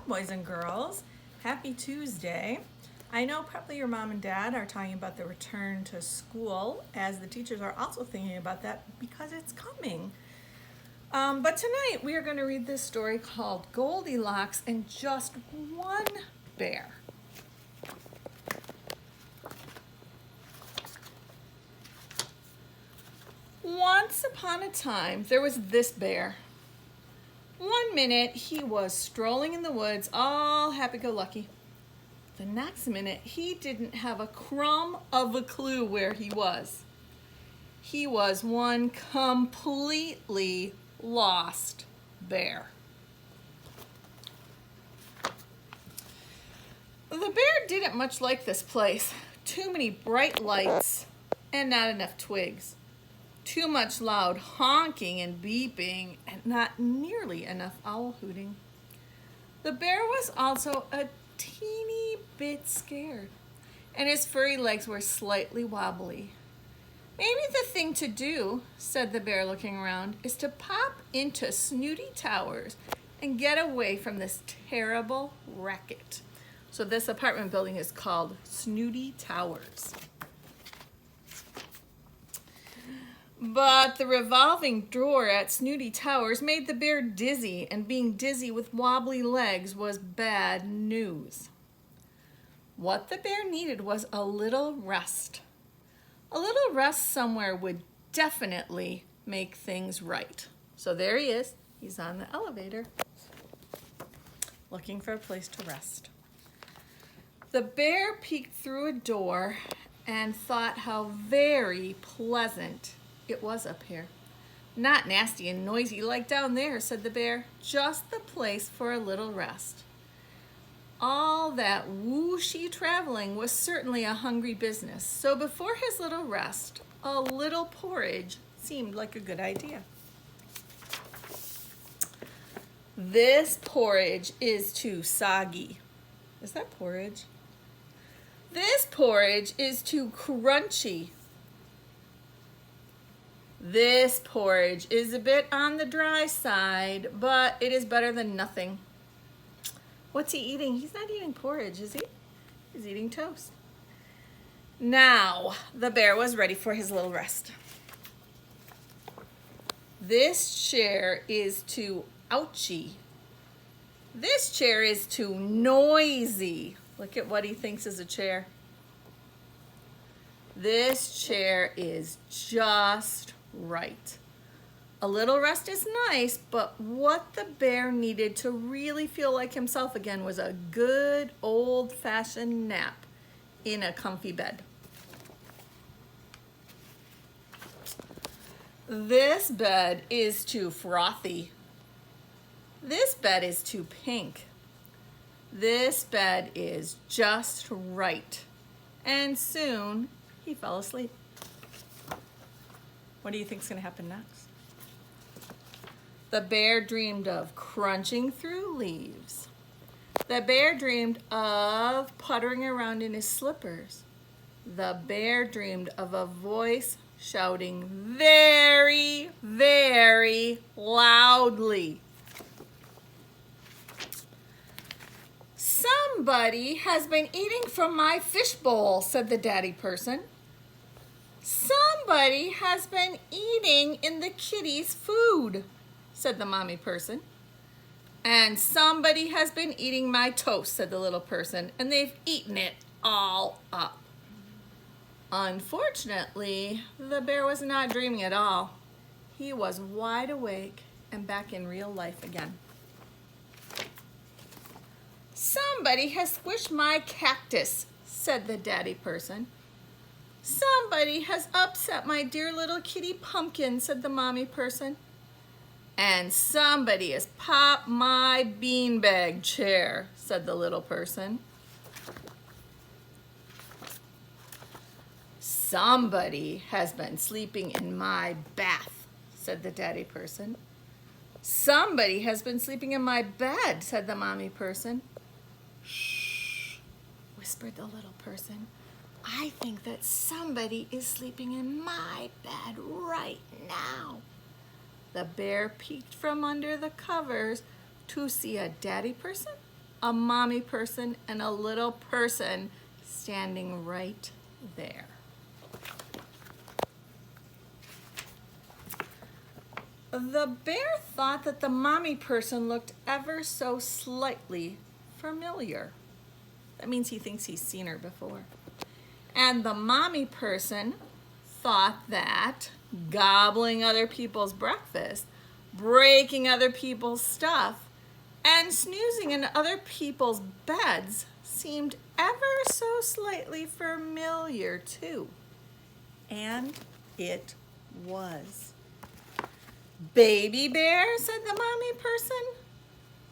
boys and girls. Happy Tuesday. I know probably your mom and dad are talking about the return to school, as the teachers are also thinking about that because it's coming. But tonight we are going to read this story called Goldilocks and Just One Bear. Once upon a time, there was this bear. One minute he was strolling in the woods, all happy-go-lucky. The next minute he didn't have a crumb of a clue where he was. He was one completely lost bear. The bear didn't much like this place. Too many bright lights and not enough twigs. Too much loud honking and beeping and not nearly enough owl hooting. The bear was also a teeny bit scared, and his furry legs were slightly wobbly. Maybe the thing to do, said the bear looking around, is to pop into Snooty Towers and get away from this terrible racket. So this apartment building is called Snooty Towers. But the revolving door at Snooty Towers made the bear dizzy, and being dizzy with wobbly legs was bad news. What the bear needed was a little rest. A little rest somewhere would definitely make things right. So there he is. He's on the elevator, looking for a place to rest. The bear peeked through a door and thought how very pleasant it was up here. Not nasty and noisy like down there, said the bear. Just the place for a little rest. All that whooshy traveling was certainly a hungry business, so before his little rest, a little porridge seemed like a good idea. This porridge is too soggy. Is that porridge? This porridge is too crunchy. This porridge is a bit on the dry side, but it is better than nothing. What's he eating? He's not eating porridge, is he? He's eating toast. Now, the bear was ready for his little rest. This chair is too ouchy. This chair is too noisy. Look at what he thinks is a chair. This chair is just right. A little rest is nice, but what the bear needed to really feel like himself again was a good old-fashioned nap in a comfy bed. This bed is too frothy. This bed is too pink. This bed is just right. And soon he fell asleep. What do you think is going to happen next? The bear dreamed of crunching through leaves. The bear dreamed of puttering around in his slippers. The bear dreamed of a voice shouting very, very loudly. Somebody has been eating from my fishbowl, said the daddy person. Somebody has been eating in the kitty's food, said the mommy person. And somebody has been eating my toast, said the little person, and they've eaten it all up. Unfortunately, the bear was not dreaming at all. He was wide awake and back in real life again. Somebody has squished my cactus, said the daddy person. Somebody has upset my dear little kitty pumpkin, said the mommy person. And somebody has popped my beanbag chair, said the little person. Somebody has been sleeping in my bath, said the daddy person. Somebody has been sleeping in my bed, said the mommy person. Shh, whispered the little person. I think that somebody is sleeping in my bed right now. The bear peeked from under the covers to see a daddy person a mommy person and a little person standing right there. The bear thought that the mommy person looked ever so slightly familiar. That means he thinks he's seen her before. And the mommy person thought that gobbling other people's breakfast, breaking other people's stuff, and snoozing in other people's beds seemed ever so slightly familiar too. And it was. Baby bear, said the mommy person.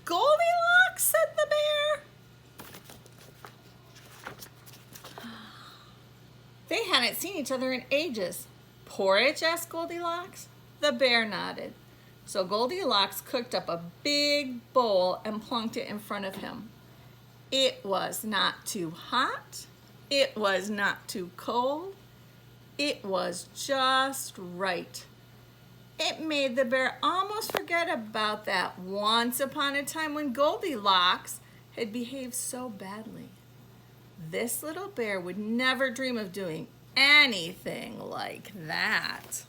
Goldilocks, said the bear. They hadn't seen each other in ages. Porridge, asked Goldilocks. The bear nodded. So Goldilocks cooked up a big bowl and plunked it in front of him. It was not too hot. It was not too cold. It was just right. It made the bear almost forget about that once upon a time when Goldilocks had behaved so badly. This little bear would never dream of doing anything like that.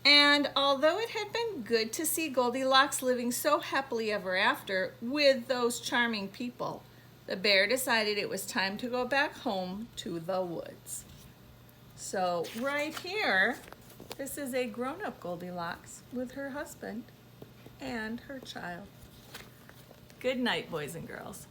And although it had been good to see Goldilocks living so happily ever after with those charming people, the bear decided it was time to go back home to the woods. So right here, this is a grown-up Goldilocks with her husband and her child. Good night, boys and girls.